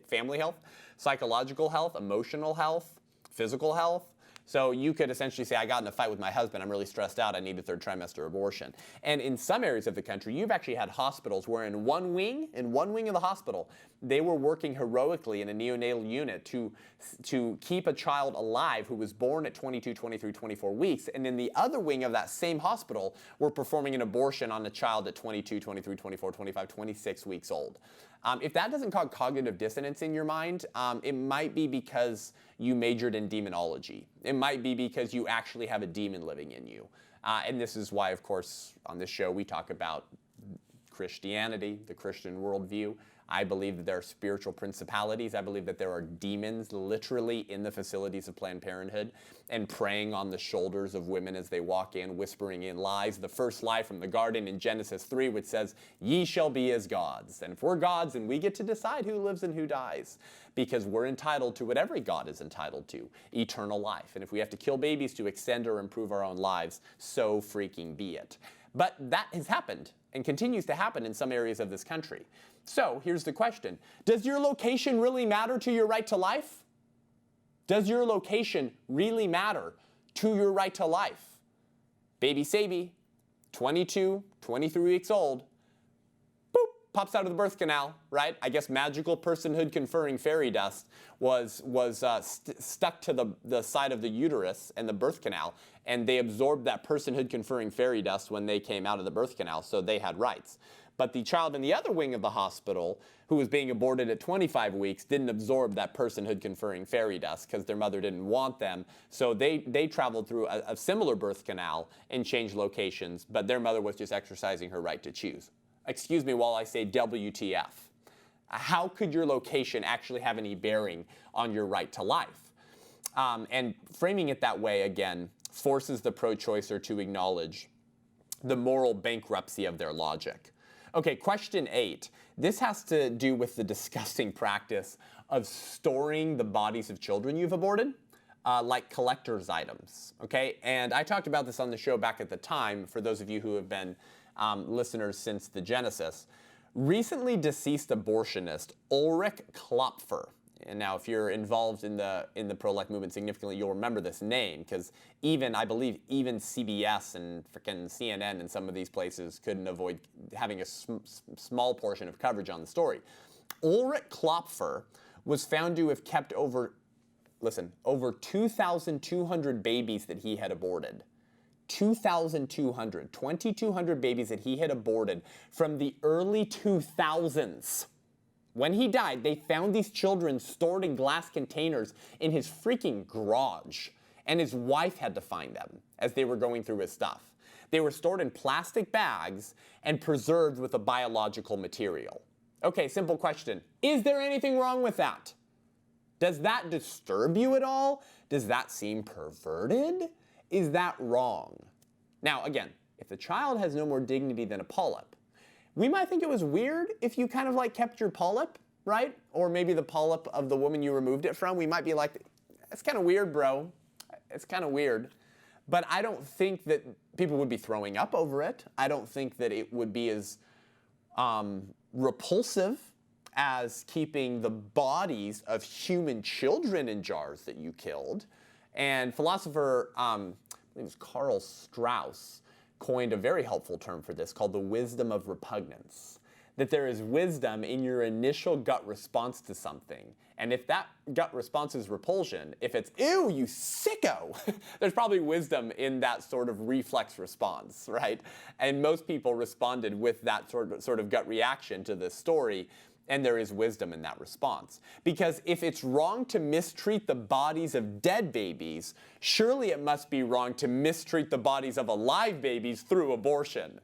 family health, psychological health, emotional health, physical health, So you could essentially say, I got in a fight with my husband, I'm really stressed out, I need a third trimester abortion. And in some areas of the country, you've actually had hospitals where in one wing of the hospital, they were working heroically in a neonatal unit to keep a child alive who was born at 22, 23, 24 weeks. And in the other wing of that same hospital, were performing an abortion on a child at 22, 23, 24, 25, 26 weeks old. If that doesn't cause cognitive dissonance in your mind, it might be because you majored in demonology. It might be because you actually have a demon living in you. And this is why, of course, on this show we talk about Christianity, the Christian worldview. I believe that there are spiritual principalities. I believe that there are demons literally in the facilities of Planned Parenthood and preying on the shoulders of women as they walk in, whispering in lies. The first lie from the garden in Genesis 3, which says, ye shall be as gods. And if we're gods, then we get to decide who lives and who dies, because we're entitled to what every God is entitled to, eternal life. And if we have to kill babies to extend or improve our own lives, so freaking be it. But that has happened and continues to happen in some areas of this country. So here's the question. Does your location really matter to your right to life? Does your location really matter to your right to life? Baby Sabi, 22, 23 weeks old, boop, pops out of the birth canal, right? I guess magical personhood conferring fairy dust was stuck to the side of the uterus and the birth canal, and they absorbed that personhood conferring fairy dust when they came out of the birth canal, so they had rights. But the child in the other wing of the hospital, who was being aborted at 25 weeks, didn't absorb that personhood conferring fairy dust because their mother didn't want them. So they traveled through a similar birth canal and changed locations, but their mother was just exercising her right to choose. Excuse me while I say WTF. How could your location actually have any bearing on your right to life? And framing it that way, again, forces the pro-choicer to acknowledge the moral bankruptcy of their logic. Okay, question 8. This has to do with the disgusting practice of storing the bodies of children you've aborted, like collector's items, okay? And I talked about this on the show back at the time, for those of you who have been listeners since the Genesis. Recently deceased abortionist Ulrich Klopfer. And now, if you're involved in the pro-life movement significantly, you'll remember this name, because I believe even CBS and frickin' CNN and some of these places couldn't avoid having a small portion of coverage on the story. Ulrich Klopfer was found to have kept over 2,200 babies that he had aborted. 2,200 babies that he had aborted from the early 2000s. When he died, they found these children stored in glass containers in his freaking garage, and his wife had to find them as they were going through his stuff. They were stored in plastic bags and preserved with a biological material. Okay, simple question. Is there anything wrong with that? Does that disturb you at all? Does that seem perverted? Is that wrong? Now, again, if the child has no more dignity than a polyp, we might think it was weird if you kind of like kept your polyp, right? Or maybe the polyp of the woman you removed it from. We might be like, it's kind of weird, bro. It's kind of weird. But I don't think that people would be throwing up over it. I don't think that it would be as repulsive as keeping the bodies of human children in jars that you killed. And philosopher, I believe it was Karl Strauss, coined a very helpful term for this called the wisdom of repugnance. That there is wisdom in your initial gut response to something. And if that gut response is repulsion, if it's, ew, you sicko, there's probably wisdom in that sort of reflex response, right? And most people responded with that sort of gut reaction to this story, and there is wisdom in that response. Because if it's wrong to mistreat the bodies of dead babies, surely it must be wrong to mistreat the bodies of alive babies through abortion.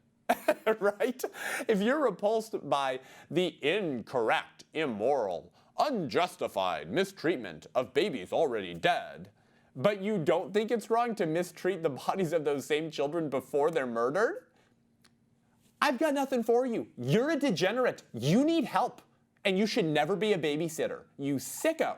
Right? If you're repulsed by the incorrect, immoral, unjustified mistreatment of babies already dead, but you don't think it's wrong to mistreat the bodies of those same children before they're murdered, I've got nothing for you. You're a degenerate. You need help. And you should never be a babysitter, you sicko.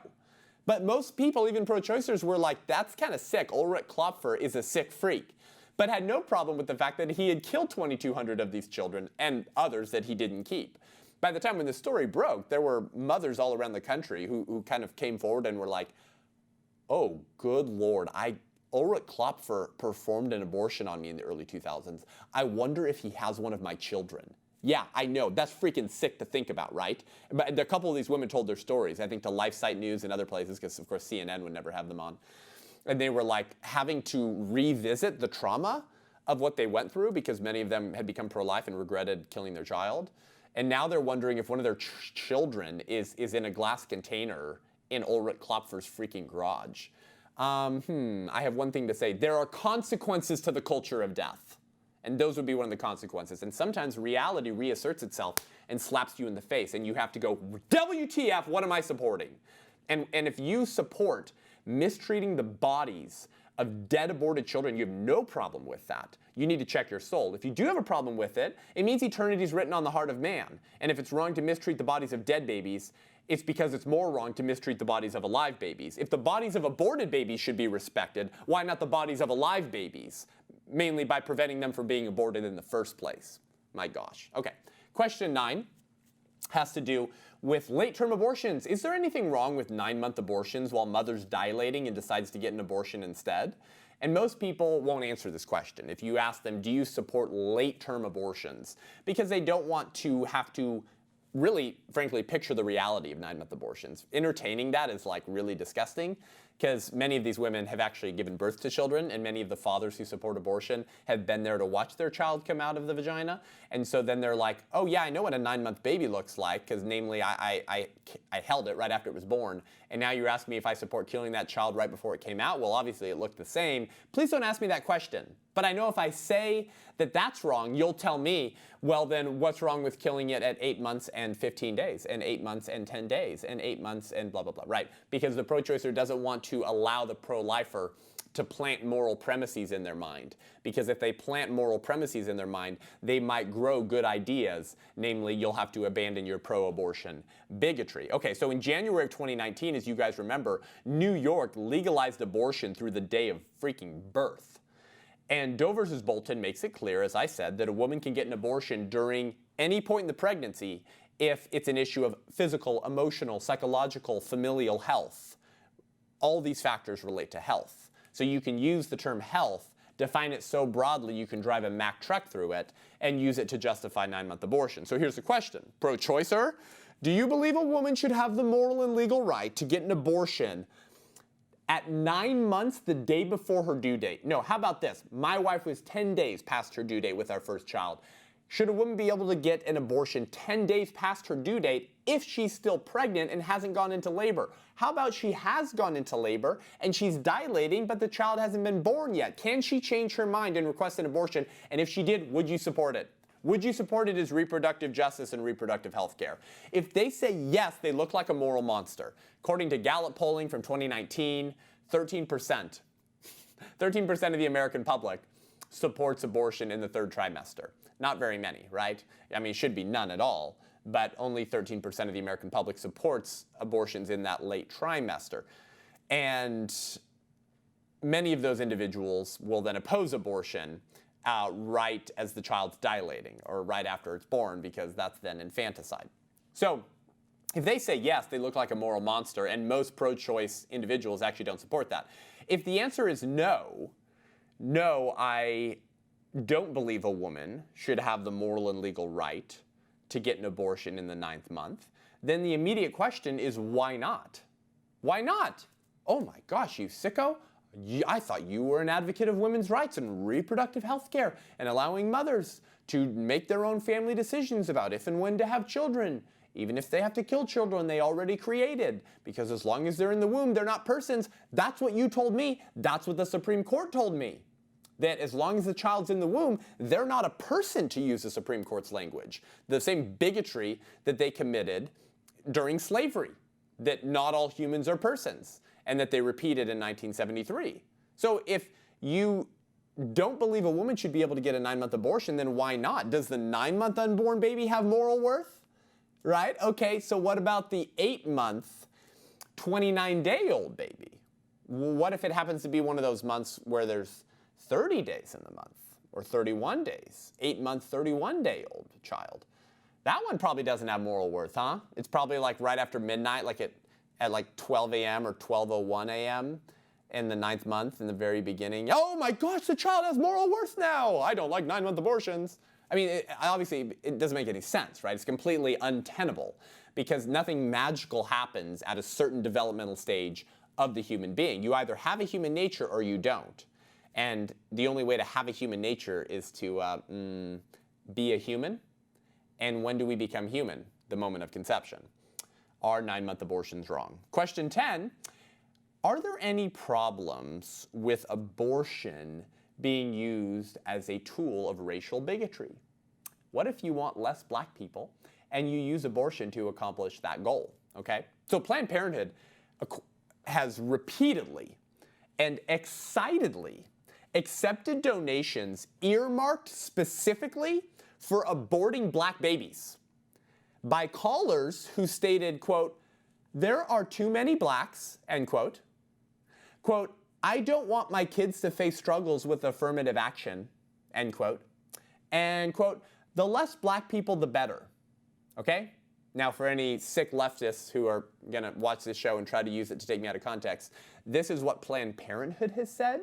But most people, even pro-choicers, were like, that's kind of sick. Ulrich Klopfer is a sick freak. But had no problem with the fact that he had killed 2,200 of these children and others that he didn't keep. By the time when the story broke, there were mothers all around the country who kind of came forward and were like, oh, good Lord, I Ulrich Klopfer performed an abortion on me in the early 2000s. I wonder if he has one of my children. Yeah, I know. That's freaking sick to think about, right? But a couple of these women told their stories, I think to LifeSite News and other places, because of course CNN would never have them on. And they were like having to revisit the trauma of what they went through because many of them had become pro-life and regretted killing their child. And now they're wondering if one of their children is in a glass container in Ulrich Klopfer's freaking garage. I have one thing to say. There are consequences to the culture of death. And those would be one of the consequences. And sometimes reality reasserts itself and slaps you in the face. And you have to go, WTF, what am I supporting? And if you support mistreating the bodies of dead aborted children, you have no problem with that. You need to check your soul. If you do have a problem with it, it means eternity is written on the heart of man. And if it's wrong to mistreat the bodies of dead babies, it's because it's more wrong to mistreat the bodies of alive babies. If the bodies of aborted babies should be respected, why not the bodies of alive babies? Mainly by preventing them from being aborted in the first place. My gosh. Okay. Question 9 has to do with late-term abortions. Is there anything wrong with 9-month abortions while mother's dilating and decides to get an abortion instead? And most people won't answer this question. If you ask them, do you support late-term abortions? Because they don't want to have to really, frankly, picture the reality of 9-month abortions. Entertaining that is like really disgusting because many of these women have actually given birth to children, and many of the fathers who support abortion have been there to watch their child come out of the vagina. And so then they're like, oh yeah, I know what a 9-month baby looks like because namely I held it right after it was born. And now you're asking me if I support killing that child right before it came out? Well, obviously it looked the same. Please don't ask me that question. But I know if I say that that's wrong, you'll tell me, well then what's wrong with killing it at 8 months and 15 days, and 8 months and 10 days, and 8 months and blah, blah, blah, right? Because the pro-choicer doesn't want to allow the pro-lifer to plant moral premises in their mind. Because if they plant moral premises in their mind, they might grow good ideas. Namely, you'll have to abandon your pro-abortion bigotry. Okay, so in January of 2019, as you guys remember, New York legalized abortion through the day of freaking birth. And Doe versus Bolton makes it clear, as I said, that a woman can get an abortion during any point in the pregnancy if it's an issue of physical, emotional, psychological, familial health. All these factors relate to health. So you can use the term health, define it so broadly you can drive a Mack truck through it, and use it to justify 9-month abortion. So here's the question. Pro-choicer, do you believe a woman should have the moral and legal right to get an abortion at 9 months the day before her due date? No, how about this? My wife was 10 days past her due date with our first child. Should a woman be able to get an abortion 10 days past her due date if she's still pregnant and hasn't gone into labor? How about she has gone into labor and she's dilating, but the child hasn't been born yet? Can she change her mind and request an abortion? And if she did, would you support it? Would you support it as reproductive justice and reproductive health care? If they say yes, they look like a moral monster. According to Gallup polling from 2019, 13% of the American public supports abortion in the 3rd trimester. Not very many, right? I mean, it should be none at all, but only 13% of the American public supports abortions in that late trimester. And many of those individuals will then oppose abortion right as the child's dilating or right after it's born, because that's then infanticide. So if they say yes, they look like a moral monster, and most pro-choice individuals actually don't support that. If the answer is no, I don't believe a woman should have the moral and legal right to get an abortion in the 9th month, then the immediate question is why not? Why not? Oh my gosh, you sicko. I thought you were an advocate of women's rights and reproductive health care and allowing mothers to make their own family decisions about if and when to have children, even if they have to kill children they already created, because as long as they're in the womb, they're not persons. That's what you told me. That's what the Supreme Court told me. That as long as the child's in the womb, they're not a person, to use the Supreme Court's language. The same bigotry that they committed during slavery, that not all humans are persons, and that they repeated in 1973. So if you don't believe a woman should be able to get a 9-month abortion, then why not? Does the 9-month unborn baby have moral worth? Right? Okay, so what about the 8-month, 29-day-old baby? What if it happens to be one of those months where there's 30 days in the month, or 31 days, 8-month, 31-day-old child? That one probably doesn't have moral worth, huh? It's probably like right after midnight, like at like 12 a.m. or 12:01 a.m. in the 9th month in the very beginning. Oh my gosh, the child has moral worth now. I don't like 9-month abortions. I mean, obviously, it doesn't make any sense, right? It's completely untenable because nothing magical happens at a certain developmental stage of the human being. You either have a human nature or you don't. And the only way to have a human nature is to be a human. And when do we become human? The moment of conception. Are 9-month abortions wrong? Question 10, are there any problems with abortion being used as a tool of racial bigotry? What if you want less black people and you use abortion to accomplish that goal? Okay? So Planned Parenthood has repeatedly and excitedly accepted donations earmarked specifically for aborting black babies by callers who stated, quote, there are too many blacks, end quote. Quote, I don't want my kids to face struggles with affirmative action, end quote. And quote, the less black people, the better. Okay? Now, for any sick leftists who are going to watch this show and try to use it to take me out of context, this is what Planned Parenthood has said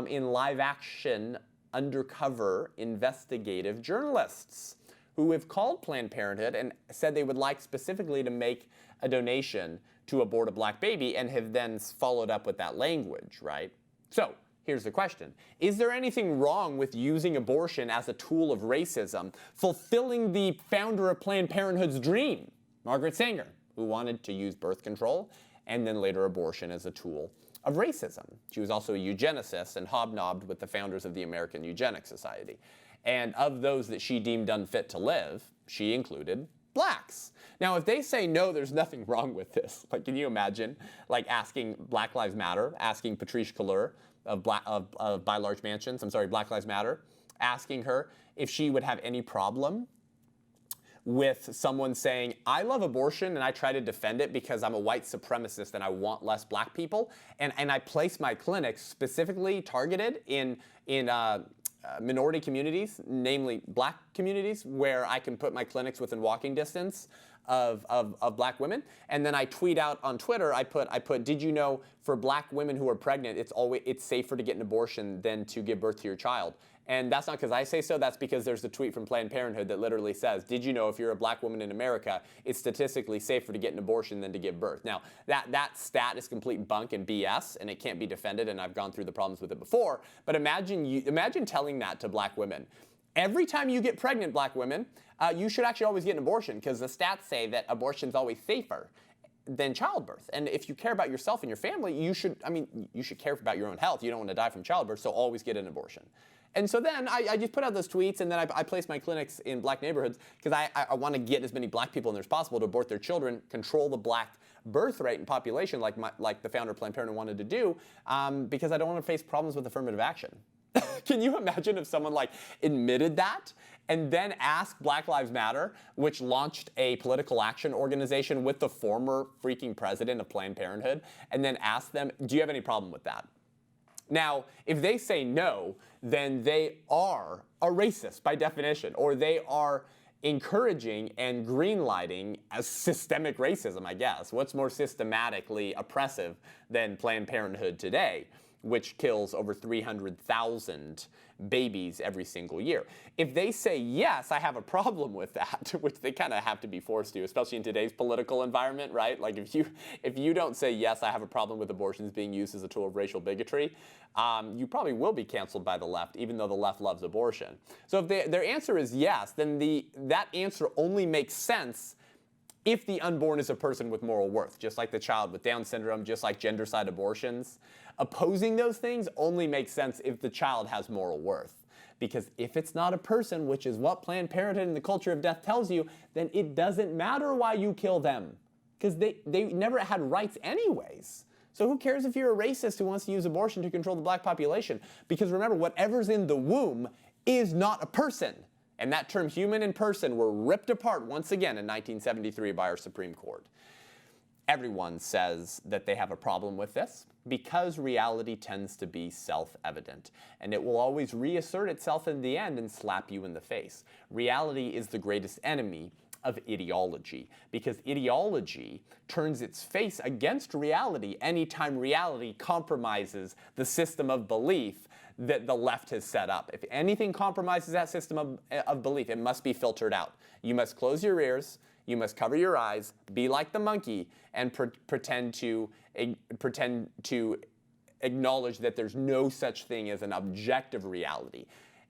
in live action undercover investigative journalists who have called Planned Parenthood and said they would like specifically to make a donation to abort a black baby and have then followed up with that language, right? So here's the question. Is there anything wrong with using abortion as a tool of racism, fulfilling the founder of Planned Parenthood's dream, Margaret Sanger, who wanted to use birth control and then later abortion as a tool of racism? She was also a eugenicist and hobnobbed with the founders of the American Eugenics Society. And of those that she deemed unfit to live, she included blacks. Now, if they say, no, there's nothing wrong with this, like, can you imagine, like, asking Black Lives Matter, asking Patrice Cullors of By Large Mansions, Black Lives Matter, asking her if she would have any problem with someone saying, I love abortion and I try to defend it because I'm a white supremacist and I want less black people, and I place my clinics specifically targeted in minority communities, namely black communities, where I can put my clinics within walking distance of black women. And then I tweet out on Twitter, I put, did you know for black women who are pregnant, it's safer to get an abortion than to give birth to your child? And that's not because I say so, that's because there's a tweet from Planned Parenthood that literally says, did you know if you're a black woman in America, it's statistically safer to get an abortion than to give birth? Now, that stat is complete bunk and BS, and it can't be defended, and I've gone through the problems with it before, but imagine telling that to black women. Every time you get pregnant, black women, you should actually always get an abortion because the stats say that abortion's always safer than childbirth. And if you care about yourself and your family, you should care about your own health. You don't want to die from childbirth, so always get an abortion. And so then I just put out those tweets, and then I place my clinics in black neighborhoods because I want to get as many black people in there as possible to abort their children, control the black birth rate and population like the founder of Planned Parenthood wanted to do, because I don't want to face problems with affirmative action. Can you imagine if someone admitted that and then asked Black Lives Matter, which launched a political action organization with the former freaking president of Planned Parenthood, and then asked them, do you have any problem with that? Now, if they say no, then they are a racist by definition, or they are encouraging and greenlighting as systemic racism, I guess. What's more systematically oppressive than Planned Parenthood today, which kills over 300,000 babies every single year? If they say, yes, I have a problem with that, which they kind of have to be forced to, especially in today's political environment, right? Like if you don't say, yes, I have a problem with abortions being used as a tool of racial bigotry, you probably will be canceled by the left, even though the left loves abortion. So if their answer is yes, then that answer only makes sense if the unborn is a person with moral worth, just like the child with Down syndrome, just like gender-side abortions. Opposing those things only makes sense if the child has moral worth. Because if it's not a person, which is what Planned Parenthood and the culture of death tells you, then it doesn't matter why you kill them. Because they never had rights anyways. So who cares if you're a racist who wants to use abortion to control the black population? Because remember, whatever's in the womb is not a person. And that term human and person were ripped apart once again in 1973 by our Supreme Court. Everyone says that they have a problem with this because reality tends to be self-evident, and it will always reassert itself in the end and slap you in the face. Reality is the greatest enemy of ideology, because ideology turns its face against reality anytime reality compromises the system of belief that the left has set up. If anything compromises that system of belief, it must be filtered out. You must close your ears, you must cover your eyes, be like the monkey, and pretend to acknowledge that there's no such thing as an objective reality.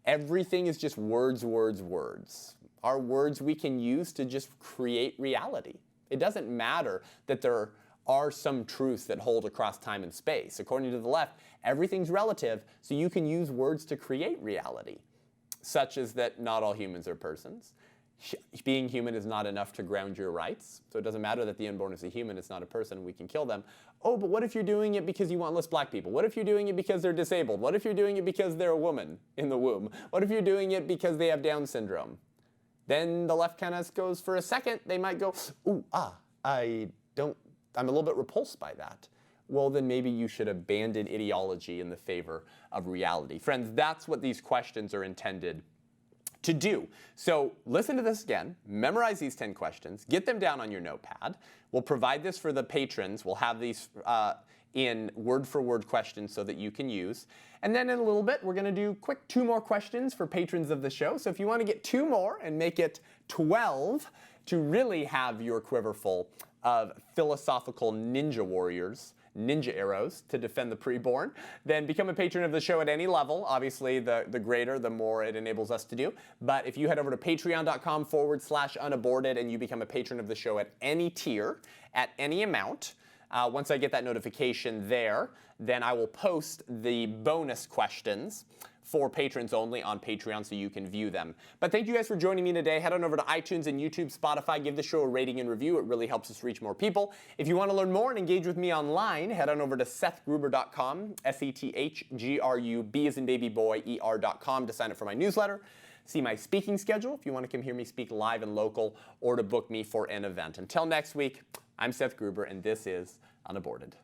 Everything is just words, words, words. Are words we can use to just create reality. It doesn't matter that there are some truths that hold across time and space. According to the left, everything's relative, so you can use words to create reality, such as that not all humans are persons. Being human is not enough to ground your rights, so it doesn't matter that the unborn is a human, it's not a person, we can kill them. Oh, but what if you're doing it because you want less black people? What if you're doing it because they're disabled? What if you're doing it because they're a woman in the womb? What if you're doing it because they have Down syndrome? Then the left kind of goes, for a second, they might go, ooh, I'm a little bit repulsed by that. Well, then maybe you should abandon ideology in the favor of reality. Friends, that's what these questions are intended to do. So listen to this again, memorize these 10 questions, get them down on your notepad. We'll provide this for the patrons. We'll have these in word-for-word questions so that you can use. And then in a little bit, we're going to do quick 2 more questions for patrons of the show. So if you want to get 2 more and make it 12 to really have your quiver full of philosophical ninja warriors, ninja arrows to defend the preborn, then become a patron of the show at any level. Obviously, the greater, the more it enables us to do. But if you head over to patreon.com/unaborted and you become a patron of the show at any tier, at any amount, once I get that notification there, then I will post the bonus questions for patrons only on Patreon so you can view them. But thank you guys for joining me today. Head on over to iTunes and YouTube, Spotify. Give the show a rating and review. It really helps us reach more people. If you want to learn more and engage with me online, head on over to sethgruber.com, SETHGRUB as in baby boy, ER.com to sign up for my newsletter. See my speaking schedule if you want to come hear me speak live and local or to book me for an event. Until next week, I'm Seth Gruber, and this is Unaborted.